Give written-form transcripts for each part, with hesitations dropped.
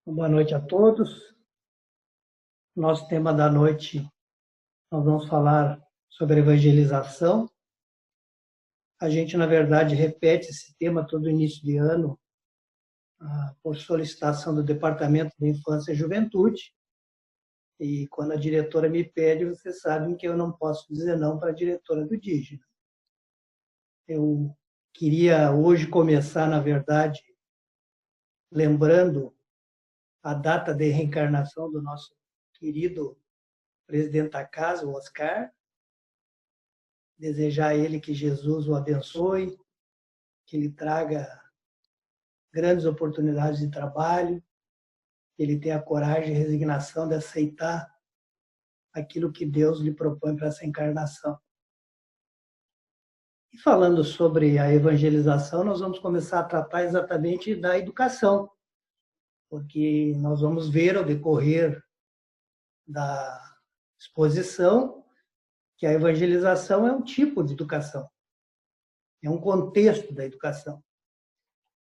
Boa noite a todos. Nosso tema da noite, nós vamos falar sobre evangelização. A gente, na verdade, repete esse tema todo início de ano, por solicitação do Departamento de Infância e Juventude. E quando a diretora me pede, vocês sabem que eu não posso dizer não para a diretora do Dígina. Eu queria hoje começar, na verdade, lembrando a data de reencarnação do nosso querido presidente da casa, o Oscar, desejar a ele que Jesus o abençoe, que ele traga grandes oportunidades de trabalho, que ele tenha a coragem e resignação de aceitar aquilo que Deus lhe propõe para essa encarnação. E falando sobre a evangelização, nós vamos começar a tratar exatamente da educação, porque nós vamos ver ao decorrer da exposição que a evangelização é um tipo de educação, é um contexto da educação.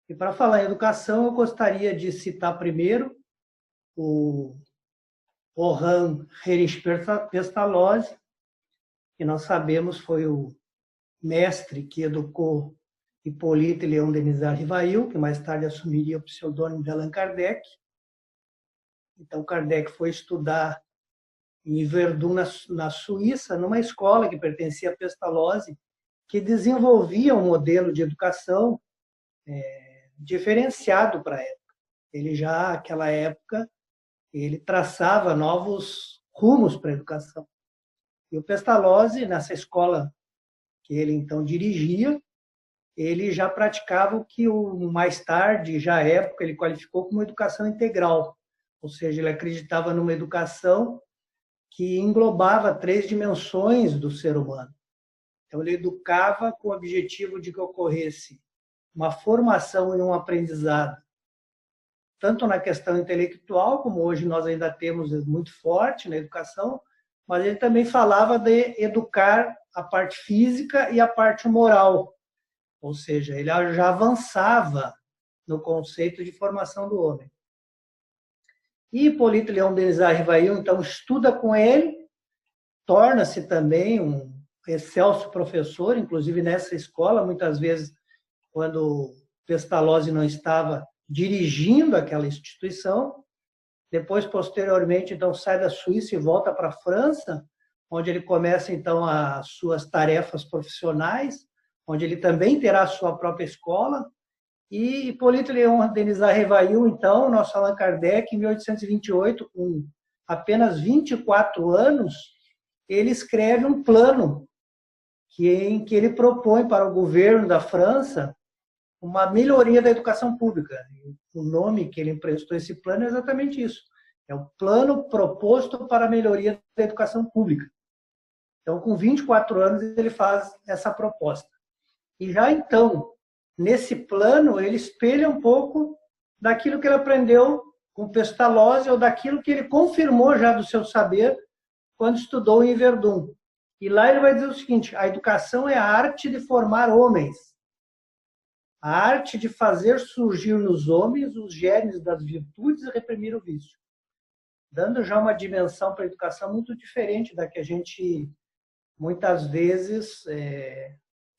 E para falar em educação, eu gostaria de citar primeiro o Orhan Herish Pestalozzi, que nós sabemos foi o mestre que educou Hippolyte Léon Denis Rivail, que mais tarde assumiria o pseudônimo de Allan Kardec. Então, Kardec foi estudar em Verdun, na Suíça, numa escola que pertencia a Pestalozzi, que desenvolvia um modelo de educação diferenciado para a época. Ele já, naquela época, ele traçava novos rumos para a educação. E o Pestalozzi, nessa escola que ele então dirigia, ele já praticava o que mais tarde, já à época, ele qualificou como educação integral. Ou seja, ele acreditava numa educação que englobava 3 dimensões do ser humano. Então, ele educava com o objetivo de que ocorresse uma formação e um aprendizado, tanto na questão intelectual, como hoje nós ainda temos muito forte na educação, mas ele também falava de educar a parte física e a parte moral, ou seja, ele já avançava no conceito de formação do homem. E Hippolyte Léon Denis Rivail, então, estuda com ele, torna-se também um excelso professor, inclusive nessa escola, muitas vezes, quando Pestalozzi não estava dirigindo aquela instituição. Depois, posteriormente, então, sai da Suíça e volta para a França, onde ele começa, então, as suas tarefas profissionais, onde ele também terá a sua própria escola. E Hippolyte Léon Denis Rivail, então, nosso Allan Kardec, em 1828, com apenas 24 anos, ele escreve um plano em que ele propõe para o governo da França uma melhoria da educação pública. O nome que ele emprestou esse plano é exatamente isso. É o plano proposto para a melhoria da educação pública. Então, com 24 anos, ele faz essa proposta. E já então, nesse plano, ele espelha um pouco daquilo que ele aprendeu com Pestalozzi ou daquilo que ele confirmou já do seu saber quando estudou em Verdun. E lá ele vai dizer o seguinte: a educação é a arte de formar homens, a arte de fazer surgir nos homens os germes das virtudes e reprimir o vício. Dando já uma dimensão para a educação muito diferente da que a gente, muitas vezes,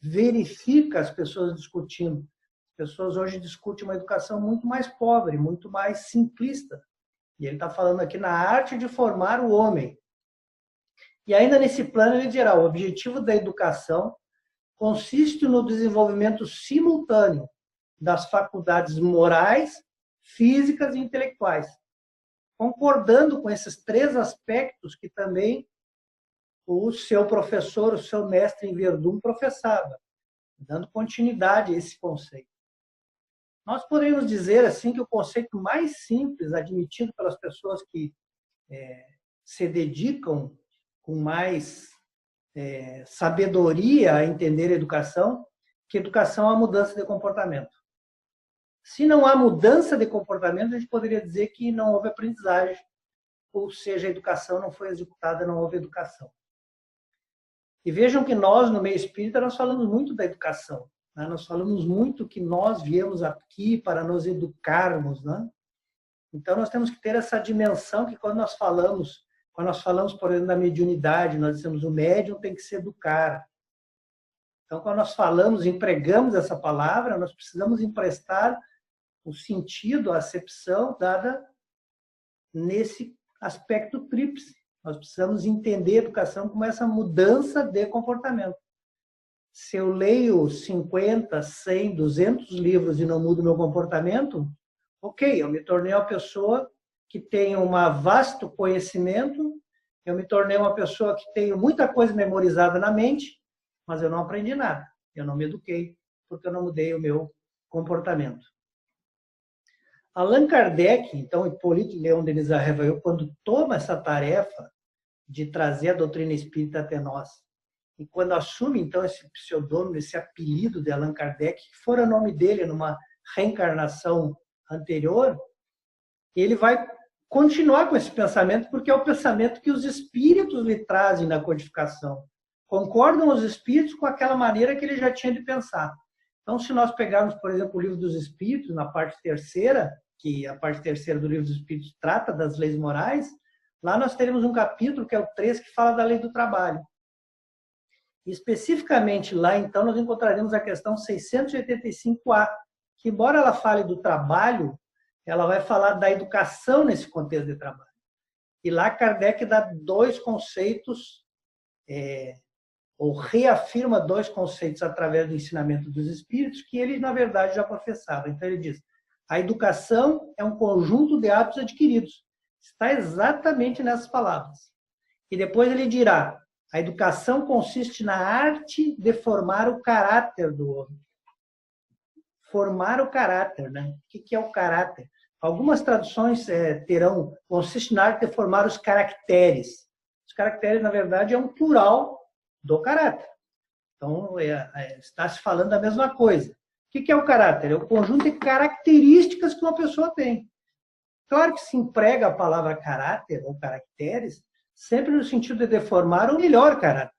verifica as pessoas discutindo. As pessoas hoje discutem uma educação muito mais pobre, muito mais simplista. E ele está falando aqui na arte de formar o homem. E ainda nesse plano ele dirá: o objetivo da educação consiste no desenvolvimento simultâneo das faculdades morais, físicas e intelectuais, concordando com esses 3 aspectos que também o seu professor, o seu mestre em Verdun professava, dando continuidade a esse conceito. Nós poderíamos dizer assim que o conceito mais simples admitido pelas pessoas que se dedicam com mais sabedoria a entender a educação, que educação é a mudança de comportamento. Se não há mudança de comportamento, a gente poderia dizer que não houve aprendizagem, ou seja, a educação não foi executada, não houve educação. E vejam que nós, no meio espírita, nós falamos muito da educação. Né? Nós falamos muito que nós viemos aqui para nos educarmos. Né? Então, nós temos que ter essa dimensão que quando nós falamos, por exemplo, da mediunidade, nós dizemos o médium tem que se educar. Então, quando nós falamos, empregamos essa palavra, nós precisamos emprestar o sentido, a acepção dada nesse aspecto tríplice. Nós precisamos entender a educação como essa mudança de comportamento. Se eu leio 50, 100, 200 livros e não mudo meu comportamento, ok, eu me tornei uma pessoa que tem um vasto conhecimento, eu me tornei uma pessoa que tem muita coisa memorizada na mente, mas eu não aprendi nada, eu não me eduquei, porque eu não mudei o meu comportamento. Allan Kardec, então, Hippolyte Léon Denis Rivail, quando toma essa tarefa de trazer a doutrina espírita até nós, e quando assume, então, esse pseudônimo, esse apelido de Allan Kardec, que fora o nome dele numa reencarnação anterior, ele vai continuar com esse pensamento, porque é o pensamento que os espíritos lhe trazem na codificação. Concordam os espíritos com aquela maneira que ele já tinha de pensar. Então, se nós pegarmos, por exemplo, o Livro dos Espíritos, na parte terceira, que a parte terceira do Livro dos Espíritos trata das leis morais, lá nós teremos um capítulo, que é o 3, que fala da lei do trabalho. E especificamente lá, então, nós encontraremos a questão 685A, que, embora ela fale do trabalho, ela vai falar da educação nesse contexto de trabalho. E lá Kardec dá dois conceitos, ou reafirma dois conceitos através do ensinamento dos espíritos, que ele, na verdade, já professava. Então, ele diz, a educação é um conjunto de hábitos adquiridos. Está exatamente nessas palavras. E depois ele dirá, a educação consiste na arte de formar o caráter do homem. Formar o caráter, né? O que é o caráter? Algumas traduções consiste na arte de formar os caracteres. Os caracteres, na verdade, é um plural do caráter. Então, está se falando da mesma coisa. O que é o caráter? É o conjunto de características que uma pessoa tem. Claro que se emprega a palavra caráter ou caracteres sempre no sentido de formar o melhor caráter.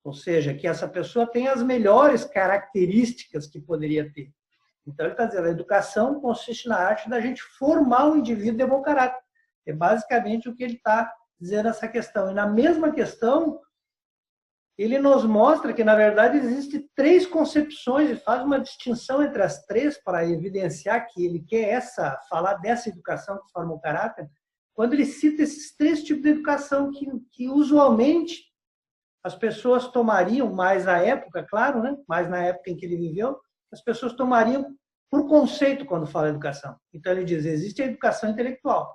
Ou seja, que essa pessoa tem as melhores características que poderia ter. Então, ele está dizendo, a educação consiste na arte da gente formar um indivíduo de bom caráter. É basicamente o que ele está dizendo nessa questão. E na mesma questão, ele nos mostra que, na verdade, existem três concepções e faz uma distinção entre as três para evidenciar que ele quer falar dessa educação que forma o caráter, quando ele cita esses três tipos de educação que usualmente as pessoas tomariam, mais na época, claro, né? Mais na época em que ele viveu, as pessoas tomariam por conceito quando fala educação. Então ele diz, existe a educação intelectual,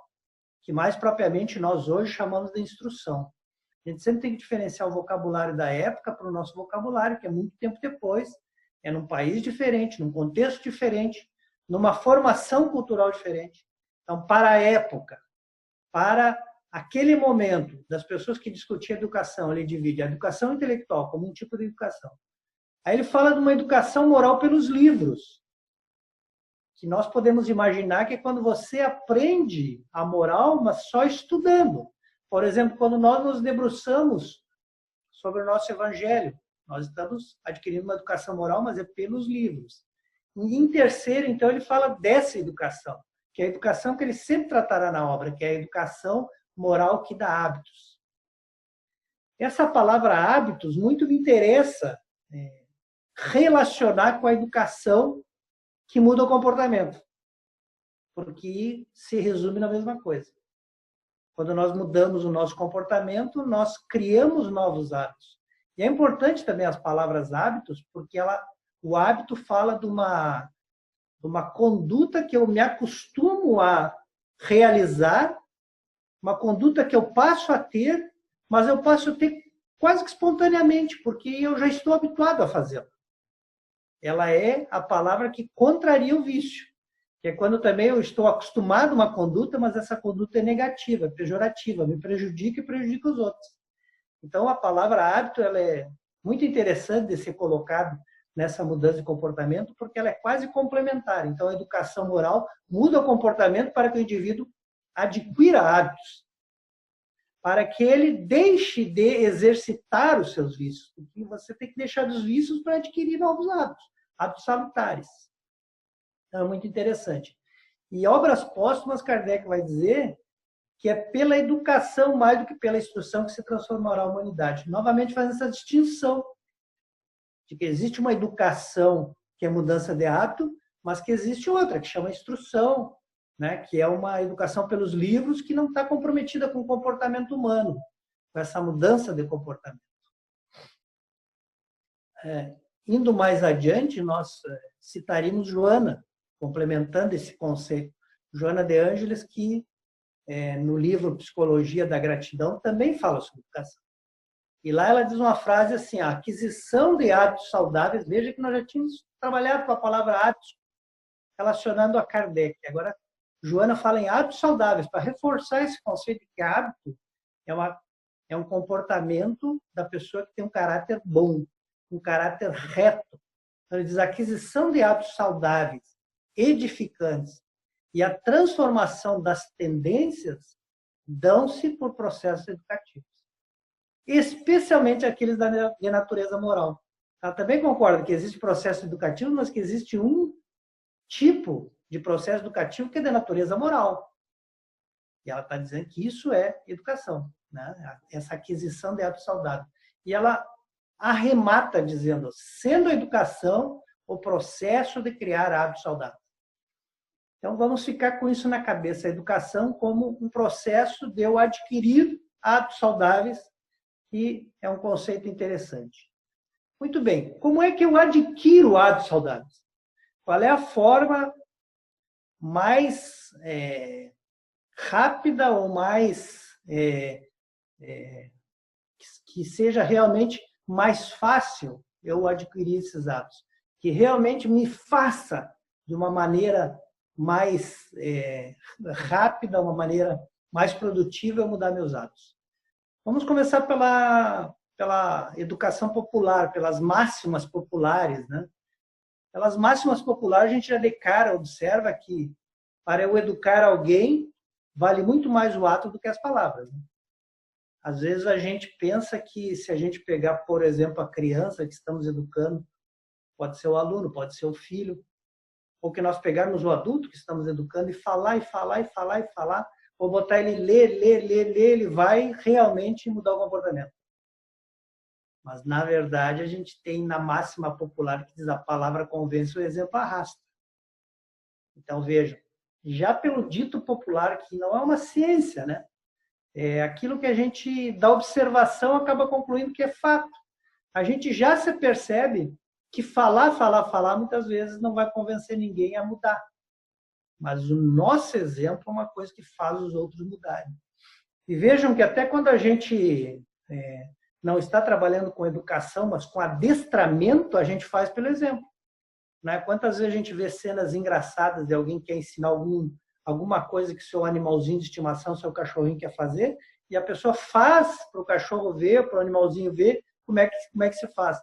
que mais propriamente nós hoje chamamos de instrução. A gente sempre tem que diferenciar o vocabulário da época para o nosso vocabulário, que é muito tempo depois, é num país diferente, num contexto diferente, numa formação cultural diferente. Então, para a época, para aquele momento das pessoas que discutiam educação, ele divide a educação intelectual como um tipo de educação. Aí ele fala de uma educação moral pelos livros, que nós podemos imaginar que é quando você aprende a moral, mas só estudando. Por exemplo, quando nós nos debruçamos sobre o nosso evangelho, nós estamos adquirindo uma educação moral, mas é pelos livros. E em terceiro, então, ele fala dessa educação, que é a educação que ele sempre tratará na obra, que é a educação moral que dá hábitos. Essa palavra hábitos muito me interessa relacionar com a educação que muda o comportamento, porque se resume na mesma coisa. Quando nós mudamos o nosso comportamento, nós criamos novos hábitos. E é importante também as palavras hábitos, porque o hábito fala de uma conduta que eu me acostumo a realizar, uma conduta que eu passo a ter, mas eu passo a ter quase que espontaneamente, porque eu já estou habituado a fazê-la. Ela é a palavra que contraria o vício, que é quando também eu estou acostumado a uma conduta, mas essa conduta é negativa, pejorativa, me prejudica e prejudica os outros. Então, a palavra hábito ela é muito interessante de ser colocada nessa mudança de comportamento, porque ela é quase complementar. Então, a educação moral muda o comportamento para que o indivíduo adquira hábitos, para que ele deixe de exercitar os seus vícios. Porque você tem que deixar os vícios para adquirir novos hábitos salutares. Então, é muito interessante. E obras póstumas, Kardec vai dizer que é pela educação mais do que pela instrução que se transformará a humanidade. Novamente fazendo essa distinção de que existe uma educação que é mudança de hábito, mas que existe outra, que chama instrução, né? Que é uma educação pelos livros que não está comprometida com o comportamento humano, com essa mudança de comportamento. Indo mais adiante, nós citaríamos Joana, complementando esse conceito. Joana de Ângeles, que no livro Psicologia da Gratidão também fala sobre educação. E lá ela diz uma frase assim, a aquisição de hábitos saudáveis, veja que nós já tínhamos trabalhado com a palavra hábitos, relacionando a Kardec. Agora, Joana fala em hábitos saudáveis, para reforçar esse conceito de que hábito é um comportamento da pessoa que tem um caráter bom, um caráter reto. Então, ele diz, a aquisição de hábitos saudáveis, edificantes, e a transformação das tendências dão-se por processos educativos. Especialmente aqueles de natureza moral. Ela também concorda que existe processo educativo, mas que existe um tipo de processo educativo que é de natureza moral. E ela está dizendo que isso é educação, né? Essa aquisição de hábitos saudáveis. E ela arremata dizendo, sendo a educação o processo de criar hábitos saudáveis. Então, vamos ficar com isso na cabeça, a educação como um processo de eu adquirir hábitos saudáveis, que é um conceito interessante. Muito bem, como é que eu adquiro hábitos saudáveis? Qual é a forma mais rápida ou mais que seja realmente mais fácil eu adquirir esses hábitos? Que realmente me faça de uma maneira mais rápida, uma maneira mais produtiva eu mudar meus hábitos. Vamos começar pela educação popular, pelas máximas populares, né? Pelas máximas populares, a gente já de cara observa que para eu educar alguém, vale muito mais o ato do que as palavras, né? Às vezes a gente pensa que se a gente pegar, por exemplo, a criança que estamos educando, pode ser o aluno, pode ser o filho, ou que nós pegarmos o adulto que estamos educando e falar, ou botar ele ler, ele vai realmente mudar o comportamento. Mas, na verdade, a gente tem na máxima popular que diz a palavra convence, o exemplo arrasta. Então, vejam, já pelo dito popular, que não é uma ciência, né? É aquilo que a gente, da observação, acaba concluindo que é fato. A gente já se percebe que falar, muitas vezes não vai convencer ninguém a mudar. Mas o nosso exemplo é uma coisa que faz os outros mudarem. E vejam que até quando a gente não está trabalhando com educação, mas com adestramento, a gente faz pelo exemplo. Né? Quantas vezes a gente vê cenas engraçadas de alguém que quer ensinar alguma coisa que seu animalzinho de estimação, seu cachorrinho quer fazer, e a pessoa faz para o cachorro ver, para o animalzinho ver como é que se faz.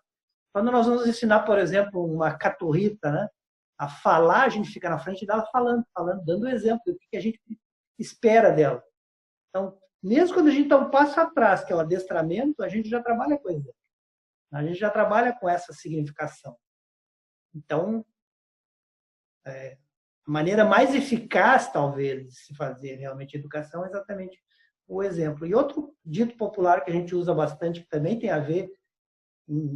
Quando nós vamos ensinar, por exemplo, uma caturrita, né, a falar, a gente fica na frente dela falando, dando exemplo do que a gente espera dela. Então, mesmo quando a gente dá um passo atrás, que é o adestramento, a gente já trabalha com exemplo. A gente já trabalha com essa significação. Então, a maneira mais eficaz, talvez, de se fazer realmente educação é exatamente o exemplo. E outro dito popular que a gente usa bastante, que também tem a ver,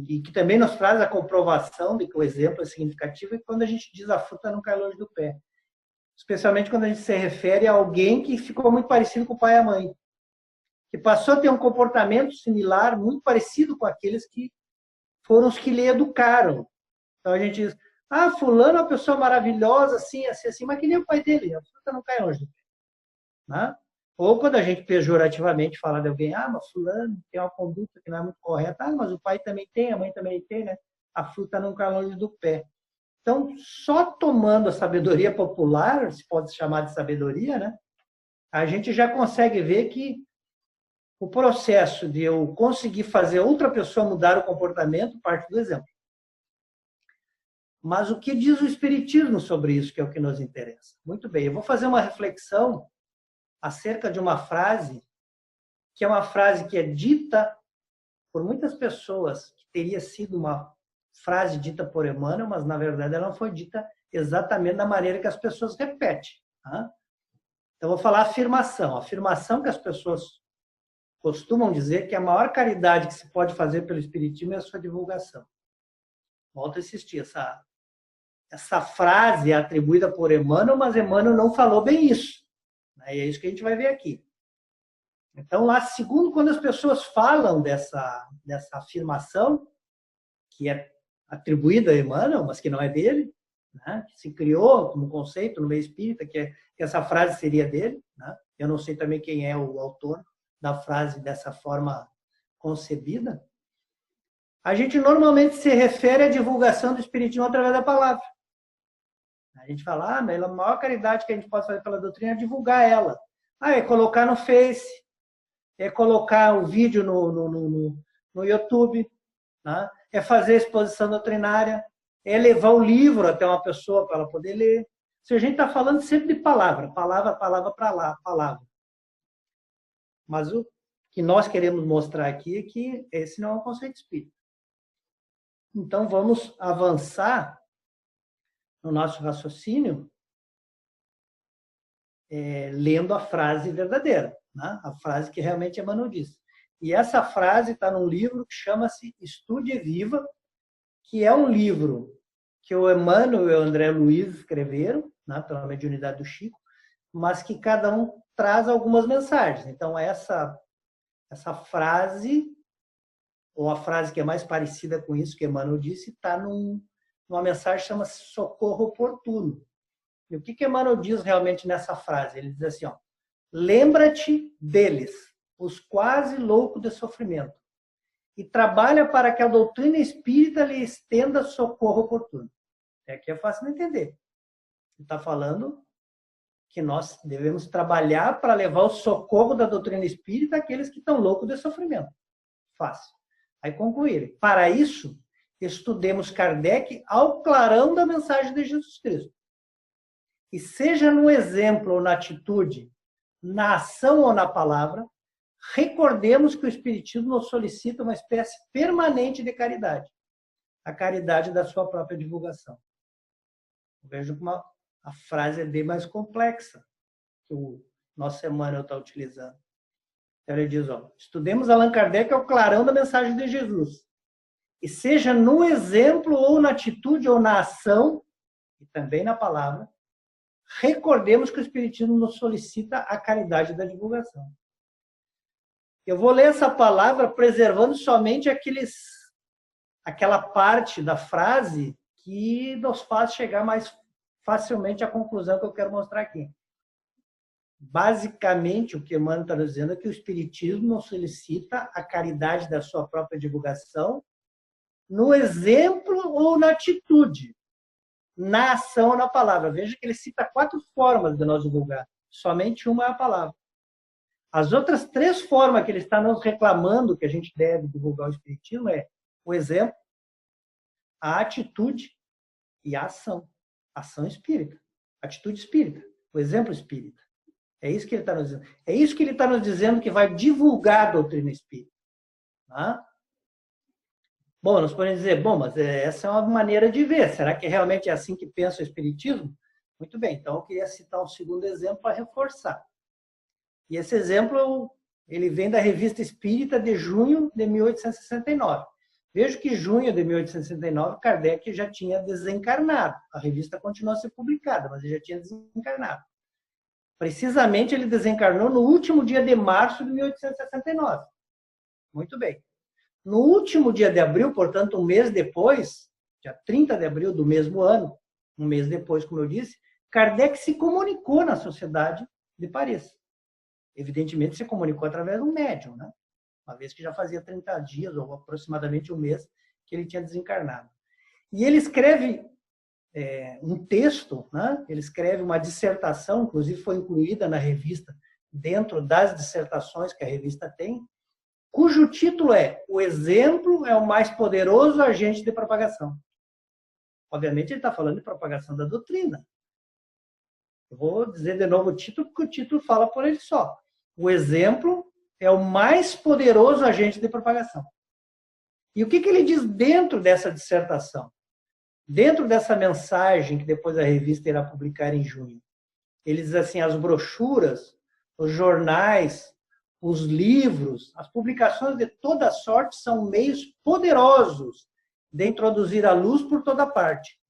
e que também nos traz a comprovação de que o exemplo é significativo, é quando a gente diz a fruta não cai longe do pé. Especialmente quando a gente se refere a alguém que ficou muito parecido com o pai e a mãe. Que passou a ter um comportamento similar, muito parecido com aqueles que foram os que lhe educaram. Então a gente diz, fulano é uma pessoa maravilhosa, assim, mas que nem o pai dele, a fruta não cai longe do pé. Né? Ou quando a gente pejorativamente fala de alguém, mas fulano tem uma conduta que não é muito correta, mas o pai também tem, a mãe também tem, né? A fruta não cai longe do pé. Então, só tomando a sabedoria popular, se pode chamar de sabedoria, né? A gente já consegue ver que o processo de eu conseguir fazer outra pessoa mudar o comportamento parte do exemplo. Mas o que diz o Espiritismo sobre isso, que é o que nos interessa? Muito bem, eu vou fazer uma reflexão acerca de uma frase, que é uma frase que é dita por muitas pessoas, que teria sido uma frase dita por Emmanuel, mas na verdade ela não foi dita exatamente da maneira que as pessoas repetem. Tá? Então, vou falar afirmação. A afirmação que as pessoas costumam dizer que a maior caridade que se pode fazer pelo Espiritismo é a sua divulgação. Volto a insistir, essa frase é atribuída por Emmanuel, mas Emmanuel não falou bem isso. E é isso que a gente vai ver aqui. Então, lá, segundo, quando as pessoas falam dessa afirmação, que é atribuída a Emmanuel, mas que não é dele, né? Que se criou como conceito no meio espírita, que essa frase seria dele. Né? Eu não sei também quem é o autor da frase dessa forma concebida. A gente normalmente se refere à divulgação do Espiritismo através da palavra. A gente fala, mas a maior caridade que a gente pode fazer pela doutrina é divulgar ela. É colocar no Face, é colocar o vídeo no YouTube, né? É fazer exposição doutrinária, é levar o livro até uma pessoa para ela poder ler. Se a gente está falando sempre de palavra para lá, palavra. Mas o que nós queremos mostrar aqui é que esse não é um conceito espírita. Então, vamos avançar no nosso raciocínio lendo a frase verdadeira, né? A frase que realmente Emmanuel disse. E essa frase está num livro que chama-se Estude e Viva, que é um livro que o Emmanuel e o André Luiz escreveram, né, pela mediunidade do Chico, mas que cada um traz algumas mensagens. Então, essa frase, ou a frase que é mais parecida com isso que Emmanuel disse, está numa mensagem que chama-se Socorro Oportuno. E o que Emmanuel diz realmente nessa frase? Ele diz assim, ó, lembra-te deles, os quase loucos de sofrimento, e trabalha para que a doutrina espírita lhe estenda socorro oportuno. Aqui é fácil de entender. Ele está falando que nós devemos trabalhar para levar o socorro da doutrina espírita àqueles que estão loucos de sofrimento. Fácil. Aí concluir. Para isso, estudemos Kardec ao clarão da mensagem de Jesus Cristo. E seja no exemplo ou na atitude, na ação ou na palavra, recordemos que o Espiritismo nos solicita uma espécie permanente de caridade. A caridade da sua própria divulgação. Eu vejo como a frase é bem mais complexa que o nosso Emmanuel está utilizando. Então ele diz, ó, estudemos Allan Kardec ao clarão da mensagem de Jesus. E seja no exemplo ou na atitude ou na ação, e também na palavra, recordemos que o Espiritismo nos solicita a caridade da divulgação. Eu vou ler essa palavra preservando somente aquela parte da frase que nos faz chegar mais facilmente à conclusão que eu quero mostrar aqui. Basicamente, o que Emmanuel está dizendo é que o Espiritismo nos solicita a caridade da sua própria divulgação no exemplo ou na atitude, na ação ou na palavra. Veja que ele cita 4 formas de nós divulgar. Somente uma é a palavra. As outras 3 formas que ele está nos reclamando que a gente deve divulgar o Espiritismo é o exemplo, a atitude e a ação. Ação espírita. Atitude espírita. O exemplo espírita. É isso que ele está nos dizendo. É isso que ele está nos dizendo que vai divulgar a doutrina espírita. Tá? Bom, nós podemos dizer, bom, mas essa é uma maneira de ver. Será que realmente é assim que pensa o Espiritismo? Muito bem, então eu queria citar um segundo exemplo para reforçar. E esse exemplo, ele vem da Revista Espírita de junho de 1869. Vejo que em junho de 1869, Kardec já tinha desencarnado. A revista continua a ser publicada, mas ele já tinha desencarnado. Precisamente, ele desencarnou no último dia de março de 1869. Muito bem. No último dia de abril, portanto, um mês depois, dia 30 de abril do mesmo ano, um mês depois, como eu disse, Kardec se comunicou na Sociedade de Paris. Evidentemente, se comunicou através de um médium, né? Uma vez que já fazia 30 dias, ou aproximadamente um mês, que ele tinha desencarnado. E ele escreve um texto, né? Ele escreve uma dissertação, inclusive foi incluída na revista, dentro das dissertações que a revista tem, cujo título é O Exemplo é o mais poderoso agente de propagação. Obviamente, ele está falando de propagação da doutrina. Eu vou dizer de novo o título, porque o título fala por ele só. O exemplo é o mais poderoso agente de propagação. E o que ele diz dentro dessa dissertação? Dentro dessa mensagem que depois a revista irá publicar em junho? Ele diz assim, as brochuras, os jornais, os livros, as publicações de toda sorte são meios poderosos de introduzir a luz por toda parte.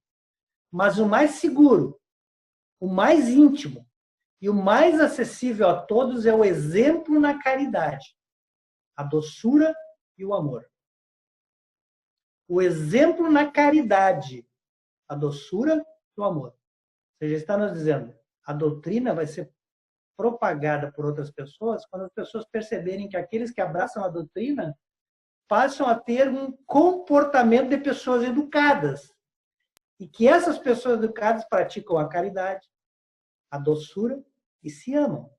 Mas o mais seguro, o mais íntimo e o mais acessível a todos é o exemplo na caridade, a doçura e o amor. O exemplo na caridade, a doçura e o amor. Ou seja, está nos dizendo, a doutrina vai ser propagada por outras pessoas quando as pessoas perceberem que aqueles que abraçam a doutrina passam a ter um comportamento de pessoas educadas. E que essas pessoas educadas praticam a caridade, a doçura e se amam.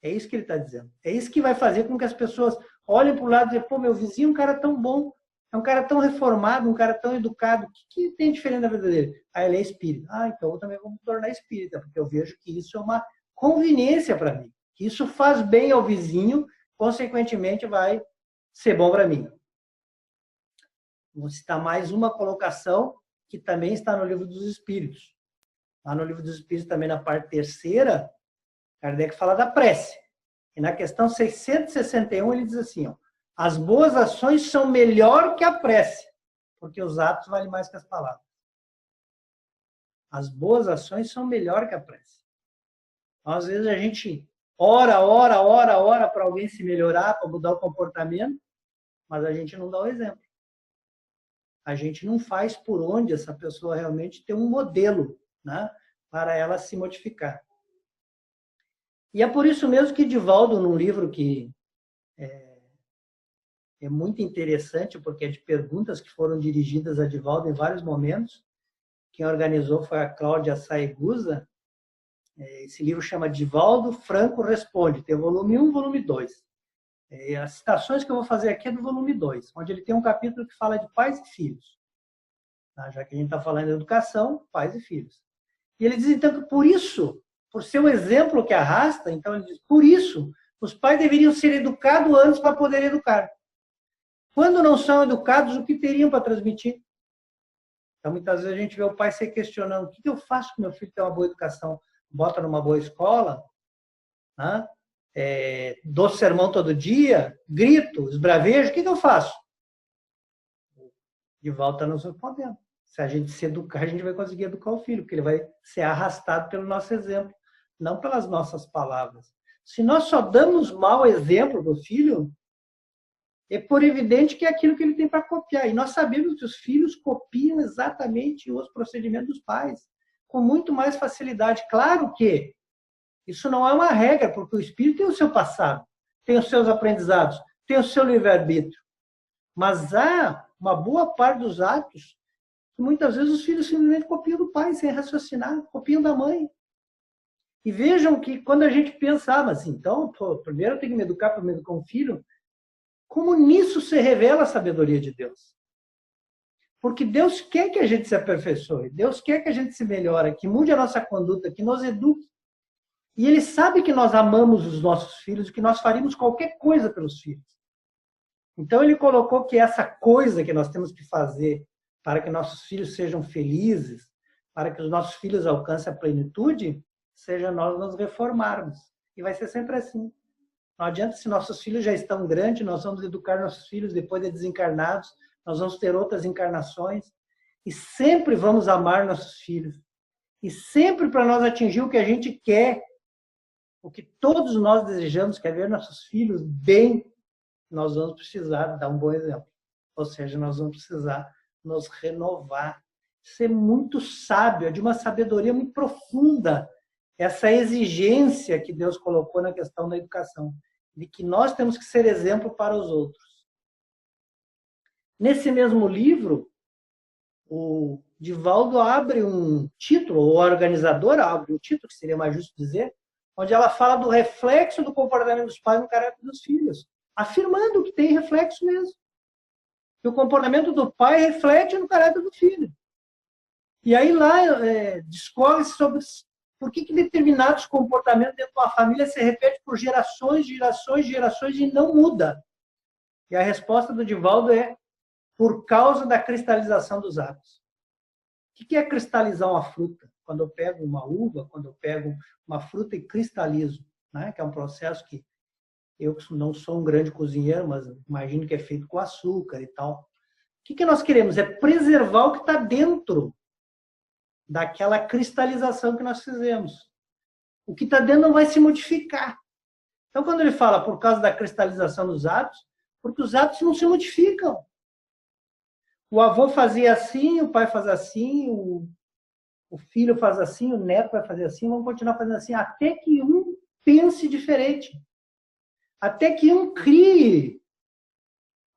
É isso que ele está dizendo. É isso que vai fazer com que as pessoas olhem para o lado e dizem, pô, meu vizinho é um cara tão bom, é um cara tão reformado, um cara tão educado. O que tem diferente na vida dele? Ah, ele é espírita. Ah, então eu também vou me tornar espírita, porque eu vejo que isso é uma conveniência para mim. Que isso faz bem ao vizinho, consequentemente vai ser bom para mim. Vou citar mais uma colocação que também está no Livro dos Espíritos. Lá no Livro dos Espíritos, também na parte terceira, Kardec fala da prece. E na questão 661, ele diz assim, ó, as boas ações são melhor que a prece, porque os atos valem mais que as palavras. As boas ações são melhor que a prece. Então, às vezes a gente ora para alguém se melhorar, para mudar o comportamento, mas a gente não dá o exemplo. A gente não faz por onde essa pessoa realmente tem um modelo, né, para ela se modificar. E é por isso mesmo que Divaldo, num livro que é muito interessante, porque é de perguntas que foram dirigidas a Divaldo em vários momentos, quem organizou foi a Cláudia Saegusa. Esse livro chama Divaldo Franco Responde, tem o volume 1 e volume 2. As citações que eu vou fazer aqui é do volume 2, onde ele tem um capítulo que fala de pais e filhos. Tá? Já que a gente está falando de educação, pais e filhos. E ele diz, então, que por isso, por ser o exemplo que arrasta, então ele diz, por isso, os pais deveriam ser educados antes para poder educar. Quando não são educados, o que teriam para transmitir? Então, muitas vezes a gente vê o pai se questionando, o que eu faço com meu filho ter uma boa educação? Bota numa boa escola, né? Dou sermão todo dia, grito, esbravejo, o que eu faço? De volta nos respondendo. Se a gente se educar, a gente vai conseguir educar o filho, porque ele vai ser arrastado pelo nosso exemplo, não pelas nossas palavras. Se nós só damos mau exemplo do filho, é por evidente que é aquilo que ele tem para copiar. E nós sabemos que os filhos copiam exatamente os procedimentos dos pais, com muito mais facilidade. Claro que isso não é uma regra, porque o espírito tem o seu passado, tem os seus aprendizados, tem o seu livre-arbítrio. Mas há uma boa parte dos atos que muitas vezes os filhos simplesmente copiam do pai, sem raciocinar, copiam da mãe. E vejam que quando a gente pensa, mas então, primeiro eu tenho que me educar para me educar um filho, como nisso se revela a sabedoria de Deus. Porque Deus quer que a gente se aperfeiçoe, Deus quer que a gente se melhore, que mude a nossa conduta, que nos eduque. E Ele sabe que nós amamos os nossos filhos e que nós faríamos qualquer coisa pelos filhos. Então Ele colocou que essa coisa que nós temos que fazer para que nossos filhos sejam felizes, para que os nossos filhos alcancem a plenitude, seja nós nos reformarmos. E vai ser sempre assim. Não adianta, se nossos filhos já estão grandes, nós vamos educar nossos filhos depois de desencarnados, nós vamos ter outras encarnações, e sempre vamos amar nossos filhos. E sempre para nós atingir o que a gente quer, o que todos nós desejamos, que é ver nossos filhos bem, nós vamos precisar dar um bom exemplo. Ou seja, nós vamos precisar nos renovar. Ser muito sábio, é de uma sabedoria muito profunda, essa exigência que Deus colocou na questão da educação, de que nós temos que ser exemplo para os outros. Nesse mesmo livro, o Divaldo abre um título, ou a organizadora abre um título, que seria mais justo dizer, onde ela fala do reflexo do comportamento dos pais no caráter dos filhos, afirmando que tem reflexo mesmo. Que o comportamento do pai reflete no caráter do filho. E aí lá discorre-se sobre por que determinados comportamentos dentro de uma família se repetem por gerações e não muda. E a resposta do Divaldo é por causa da cristalização dos atos. O que é cristalizar uma fruta? Quando eu pego uma uva, quando eu pego uma fruta e cristalizo, né? Que é um processo que eu não sou um grande cozinheiro, mas imagino que é feito com açúcar e tal. O que nós queremos? É preservar o que está dentro daquela cristalização que nós fizemos. O que está dentro não vai se modificar. Então, quando ele fala por causa da cristalização dos hábitos, porque os hábitos não se modificam. O avô fazia assim, o pai faz assim, o filho faz assim, o neto vai fazer assim, vamos continuar fazendo assim, até que um pense diferente. Até que um crie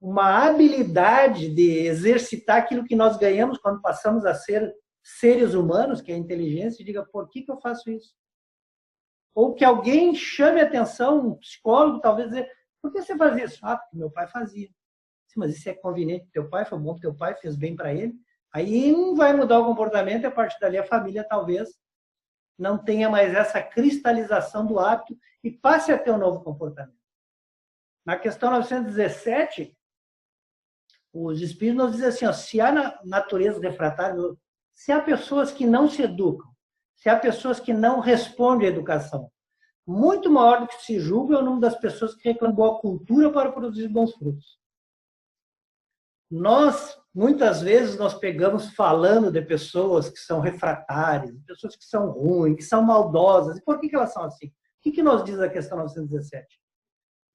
uma habilidade de exercitar aquilo que nós ganhamos quando passamos a ser seres humanos, que é a inteligência, e diga, por que eu faço isso? Ou que alguém chame a atenção, um psicólogo, talvez, dizer, por que você faz isso? Ah, porque meu pai fazia. Sim, mas isso é conveniente, teu pai foi bom, teu pai fez bem para ele. Aí um vai mudar o comportamento e a partir dali a família talvez não tenha mais essa cristalização do hábito e passe a ter um novo comportamento. Na questão 917, os espíritos nos dizem assim, ó, se há natureza refratária, se há pessoas que não se educam, se há pessoas que não respondem à educação, muito maior do que se julga é o número das pessoas que reclamam boa cultura para produzir bons frutos. Muitas vezes, nós pegamos falando de pessoas que são refratárias, pessoas que são ruins, que são maldosas. E por que elas são assim? O que nos diz a questão 917?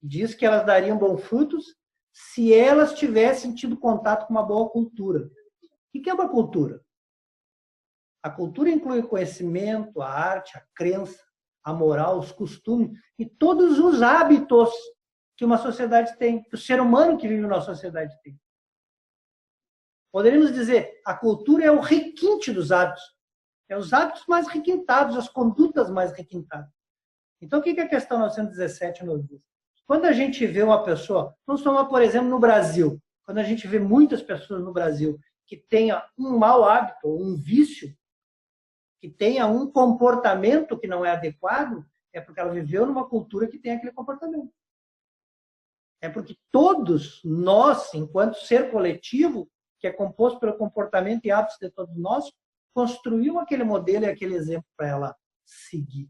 Diz que elas dariam bons frutos se elas tivessem tido contato com uma boa cultura. O que é uma cultura? A cultura inclui o conhecimento, a arte, a crença, a moral, os costumes e todos os hábitos que uma sociedade tem, que o ser humano que vive na sociedade tem. Poderíamos dizer, a cultura é o requinte dos hábitos. É os hábitos mais requintados, as condutas mais requintadas. Então, o que a questão 917 nos diz? Quando a gente vê uma pessoa, vamos tomar, por exemplo, no Brasil, quando a gente vê muitas pessoas no Brasil que tenha um mau hábito, um vício, que tenha um comportamento que não é adequado, é porque ela viveu numa cultura que tem aquele comportamento. É porque todos nós, enquanto ser coletivo, que é composto pelo comportamento e hábitos de todos nós, construiu aquele modelo e aquele exemplo para ela seguir.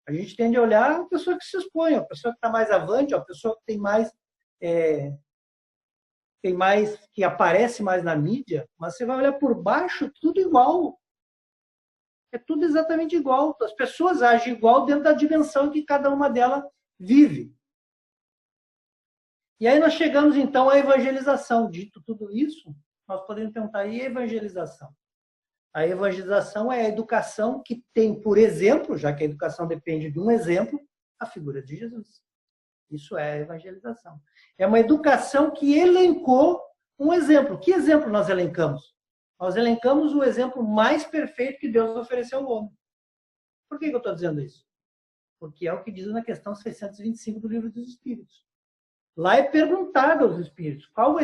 A gente tende a olhar a pessoa que se expõe, a pessoa que está mais avante, a pessoa que tem mais, que aparece mais na mídia, mas você vai olhar por baixo, tudo igual. É tudo exatamente igual. As pessoas agem igual dentro da dimensão que cada uma delas vive. E aí nós chegamos, então, à evangelização. Dito tudo isso, nós podemos perguntar, e a evangelização? A evangelização é a educação que tem, por exemplo, já que a educação depende de um exemplo, a figura de Jesus. Isso é a evangelização. É uma educação que elencou um exemplo. Que exemplo nós elencamos? Nós elencamos o exemplo mais perfeito que Deus ofereceu ao homem. Por que eu estou dizendo isso? Porque é o que diz na questão 625 do Livro dos Espíritos. Lá é perguntado aos espíritos qual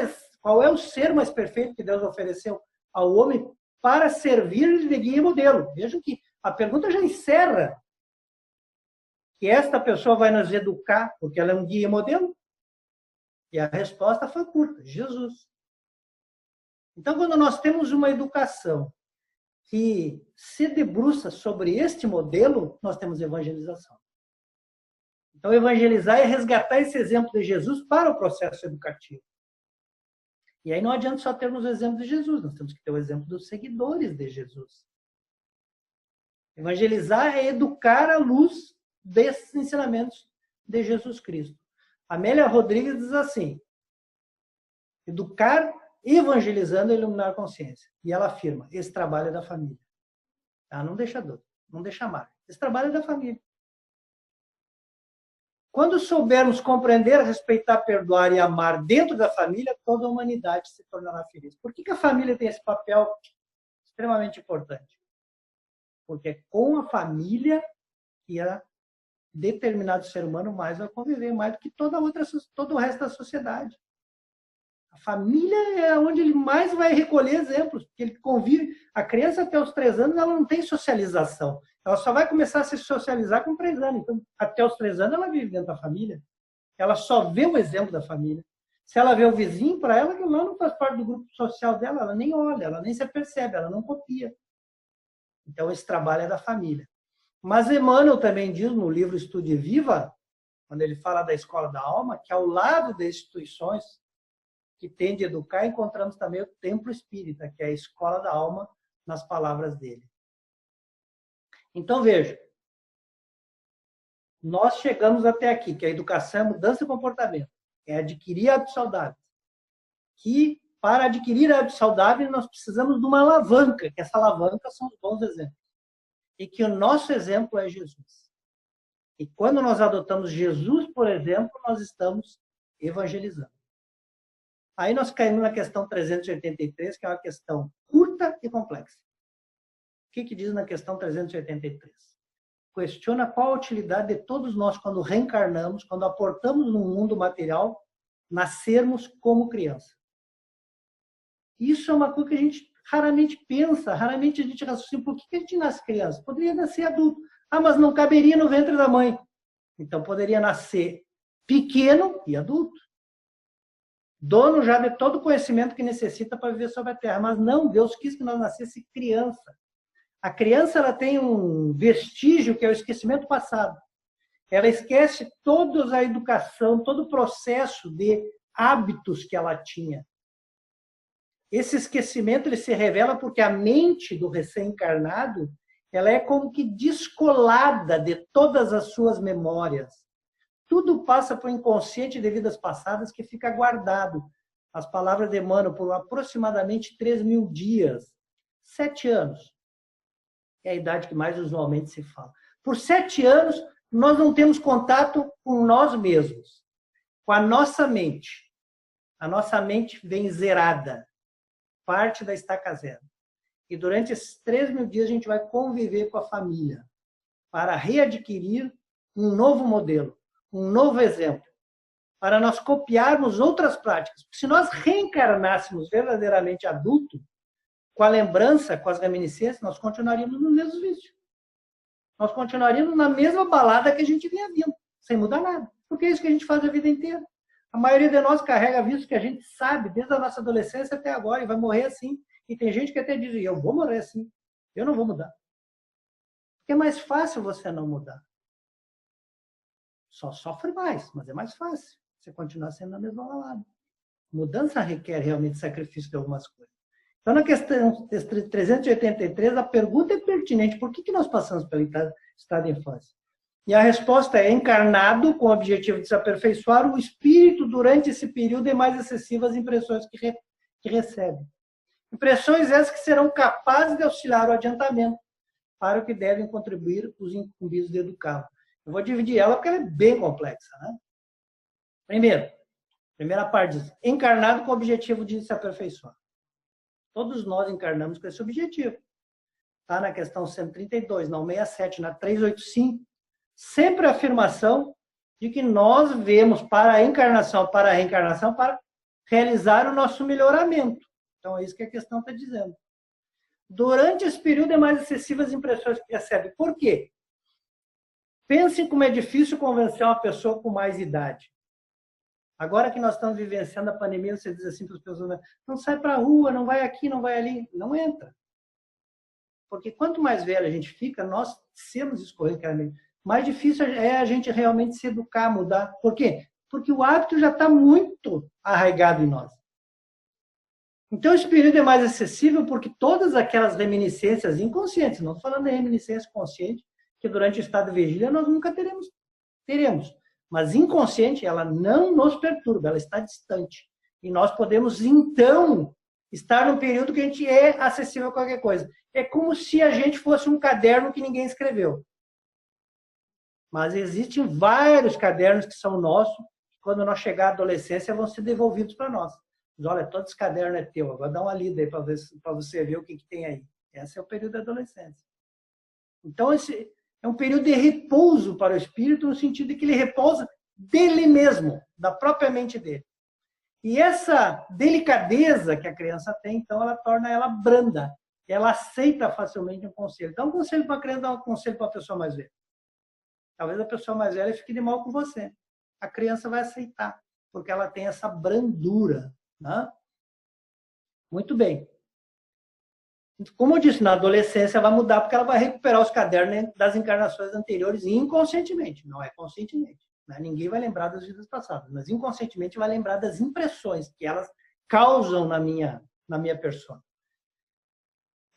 é o ser mais perfeito que Deus ofereceu ao homem para servir de guia e modelo. Vejam que a pergunta já encerra que esta pessoa vai nos educar porque ela é um guia e modelo. E a resposta foi curta, Jesus. Então, quando nós temos uma educação que se debruça sobre este modelo, nós temos evangelização. Então, evangelizar é resgatar esse exemplo de Jesus para o processo educativo. E aí não adianta só termos o exemplo de Jesus, nós temos que ter o exemplo dos seguidores de Jesus. Evangelizar é educar à luz desses ensinamentos de Jesus Cristo. Amélia Rodrigues diz assim, educar evangelizando e iluminar a consciência. E ela afirma, esse trabalho é da família. Ela não deixa dúvida, não deixa marca. Esse trabalho é da família. Quando soubermos compreender, respeitar, perdoar e amar dentro da família, toda a humanidade se tornará feliz. Por que a família tem esse papel extremamente importante? Porque é com a família que determinado ser humano mais vai conviver, mais do que todo o resto da sociedade. A família é onde ele mais vai recolher exemplos, porque ele convive. A criança até os 3 anos ela não tem socialização. Ela só vai começar a se socializar com 3 anos. Então, até os 3 anos ela vive dentro da família. Ela só vê o exemplo da família. Se ela vê o vizinho, para ela, aquilo lá não faz parte do grupo social dela, ela nem olha, ela nem se apercebe, ela não copia. Então, esse trabalho é da família. Mas Emmanuel também diz no livro Estude Viva, quando ele fala da escola da alma, que ao lado das instituições que tem de educar, encontramos também o templo espírita, que é a escola da alma, nas palavras dele. Então, veja, nós chegamos até aqui, que a educação é mudança de comportamento, é adquirir hábitos saudáveis. Que, para adquirir hábitos saudáveis, nós precisamos de uma alavanca, que essa alavanca são os bons exemplos. E que o nosso exemplo é Jesus. E quando nós adotamos Jesus, por exemplo, nós estamos evangelizando. Aí nós caímos na questão 383, que é uma questão curta e complexa. O que diz na questão 383? Questiona qual a utilidade de todos nós, quando reencarnamos, quando aportamos no mundo material, nascermos como criança. Isso é uma coisa que a gente raramente pensa, raramente a gente raciocina. Por que a gente nasce criança? Poderia nascer adulto. Ah, mas não caberia no ventre da mãe. Então poderia nascer pequeno e adulto. Dono já de todo o conhecimento que necessita para viver sobre a Terra. Mas não, Deus quis que nós nascesse criança. A criança ela tem um vestígio que é o esquecimento passado. Ela esquece toda a educação, todo o processo de hábitos que ela tinha. Esse esquecimento ele se revela porque a mente do recém-encarnado ela é como que descolada de todas as suas memórias. Tudo passa para o inconsciente de vidas passadas que fica guardado. As palavras de Emmanuel por aproximadamente 3.000 dias. 7 anos. É a idade que mais usualmente se fala. Por 7 anos, nós não temos contato com nós mesmos, com a nossa mente. A nossa mente vem zerada, parte da estaca zero. E durante esses 3.000 dias, a gente vai conviver com a família para readquirir um novo modelo, um novo exemplo, para nós copiarmos outras práticas. Se nós reencarnássemos verdadeiramente adulto, com a lembrança, com as reminiscências, nós continuaríamos no mesmo vício. Nós continuaríamos na mesma balada que a gente vinha vindo, sem mudar nada. Porque é isso que a gente faz a vida inteira. A maioria de nós carrega vícios que a gente sabe desde a nossa adolescência até agora e vai morrer assim. E tem gente que até diz, eu vou morrer assim, eu não vou mudar. Porque é mais fácil você não mudar. Só sofre mais, mas é mais fácil. Você continuar sendo na mesma balada. Mudança requer realmente sacrifício de algumas coisas. Então, na questão 383, a pergunta é pertinente. Por que nós passamos pelo estado de infância? E a resposta é encarnado com o objetivo de se aperfeiçoar o espírito durante esse período e mais excessivas impressões que recebe. Impressões essas que serão capazes de auxiliar o adiantamento para o que devem contribuir os incumbidos de educá-lo. Eu vou dividir ela porque ela é bem complexa. Né? Primeira parte diz, encarnado com o objetivo de se aperfeiçoar. Todos nós encarnamos com esse objetivo. Está na questão 132, na 167, na 385. Sempre a afirmação de que nós vemos para a reencarnação, para realizar o nosso melhoramento. Então, é isso que a questão está dizendo. Durante esse período é mais excessivas impressões que recebe. Por quê? Pensem como é difícil convencer uma pessoa com mais idade. Agora que nós estamos vivenciando a pandemia, você diz assim para as pessoas, não sai para a rua, não vai aqui, não vai ali. Não entra. Porque quanto mais velho a gente fica, nós sermos escorregamente, mais difícil é a gente realmente se educar, mudar. Por quê? Porque o hábito já está muito arraigado em nós. Então, esse período é mais acessível porque todas aquelas reminiscências inconscientes, não estou falando de reminiscência consciente, que durante o estado de vigília nós nunca teremos. Mas inconsciente, ela não nos perturba, ela está distante. E nós podemos, então, estar num período que a gente é acessível a qualquer coisa. É como se a gente fosse um caderno que ninguém escreveu. Mas existem vários cadernos que são nossos, que quando nós chegar à adolescência vão ser devolvidos para nós. Mas, olha, todo esse caderno é teu, agora dá uma lida aí para você ver o que tem aí. Esse é o período da adolescência. Então, esse é um período de repouso para o espírito, no sentido de que ele repousa dele mesmo, da própria mente dele. E essa delicadeza que a criança tem, então, ela torna ela branda. Ela aceita facilmente um conselho. Então, um conselho para a criança, dá um conselho para a pessoa mais velha. Talvez a pessoa mais velha fique de mal com você. A criança vai aceitar. porque ela tem essa brandura. Né? Muito bem. Como eu disse, na adolescência vai mudar porque ela vai recuperar os cadernos das encarnações anteriores inconscientemente, não é conscientemente. Né? Ninguém vai lembrar das vidas passadas, mas inconscientemente vai lembrar das impressões que elas causam na minha persona.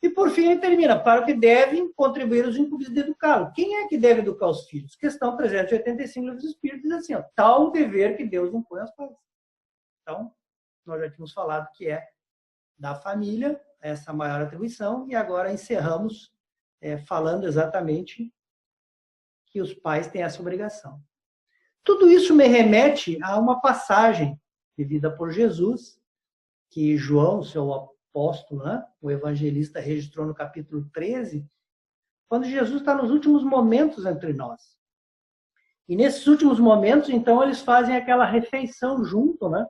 E por fim ele termina, para o que devem contribuir os incumbidos de educá-lo. Quem é que deve educar os filhos? Questão 385 do Espírito diz assim, ó, tal dever que Deus impõe aos pais. Então, nós já tínhamos falado que é da família, essa maior atribuição, e agora encerramos falando exatamente que os pais têm essa obrigação. Tudo isso me remete a uma passagem vivida por Jesus, que João, seu apóstolo, né, o evangelista, registrou no capítulo 13, quando Jesus está nos últimos momentos entre nós. E nesses últimos momentos, então, eles fazem aquela refeição junto, né?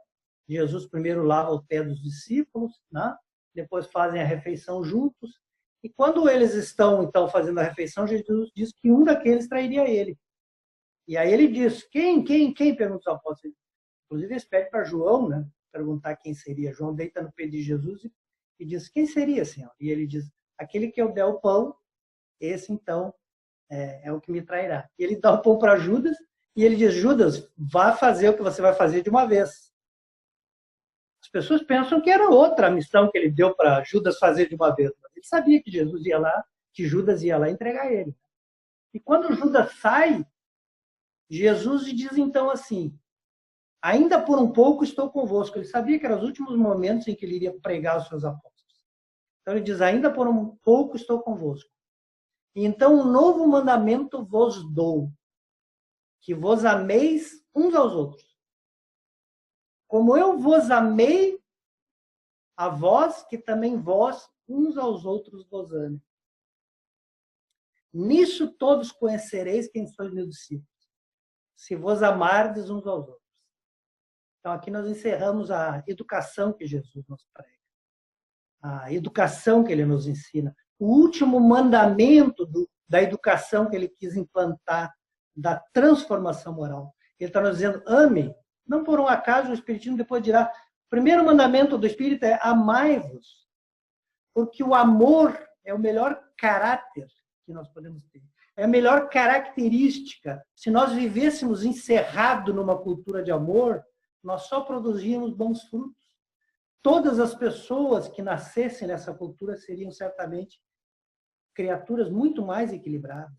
Jesus primeiro lava o pé dos discípulos, né? Depois fazem a refeição juntos. E quando eles estão, então, fazendo a refeição, Jesus diz que um daqueles trairia ele. E aí ele diz, quem? Pergunta os apóstolos. Inclusive, eles pedem para João, né? Perguntar quem seria. João deita no pé de Jesus e diz, quem seria, Senhor? E ele diz, aquele que eu der o pão, esse, então, é o que me trairá. E ele dá o pão para Judas, e ele diz, Judas, vá fazer o que você vai fazer de uma vez. As pessoas pensam que era outra a missão que ele deu para Judas fazer de uma vez. Ele sabia que Jesus ia lá, que Judas ia lá entregar ele. E quando Judas sai, Jesus diz então assim, ainda por um pouco estou convosco. Ele sabia que eram os últimos momentos em que ele iria pregar aos seus apóstolos. Então ele diz, ainda por um pouco estou convosco. E então um novo mandamento vos dou, que vos ameis uns aos outros. Como eu vos amei a vós, que também vós, uns aos outros, vos amem. Nisso todos conhecereis quem sois meus discípulos, se vos amardes uns aos outros. Então, aqui nós encerramos a educação que Jesus nos prega, a educação que ele nos ensina, o último mandamento da educação que ele quis implantar, da transformação moral. Ele está nos dizendo, ame. Não por um acaso o Espiritismo depois dirá, o primeiro mandamento do Espírito é amai-vos, porque o amor é o melhor caráter que nós podemos ter. É a melhor característica. Se nós vivêssemos encerrado numa cultura de amor, nós só produzíamos bons frutos. Todas as pessoas que nascessem nessa cultura seriam certamente criaturas muito mais equilibradas.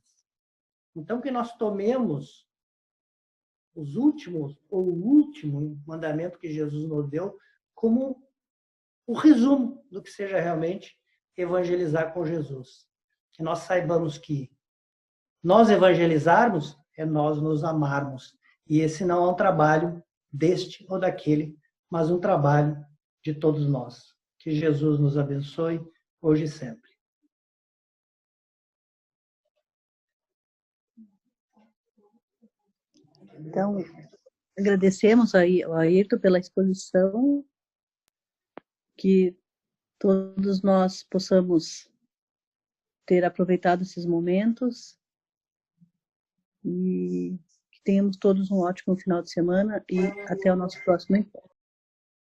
Então, que nós tomemos os últimos, ou o último mandamento que Jesus nos deu, como o resumo do que seja realmente evangelizar com Jesus. Que nós saibamos que nós evangelizarmos é nós nos amarmos. E esse não é um trabalho deste ou daquele, mas um trabalho de todos nós. Que Jesus nos abençoe, hoje e sempre. Então, agradecemos ao Ayrton pela exposição, que todos nós possamos ter aproveitado esses momentos e que tenhamos todos um ótimo final de semana e até o nosso próximo encontro.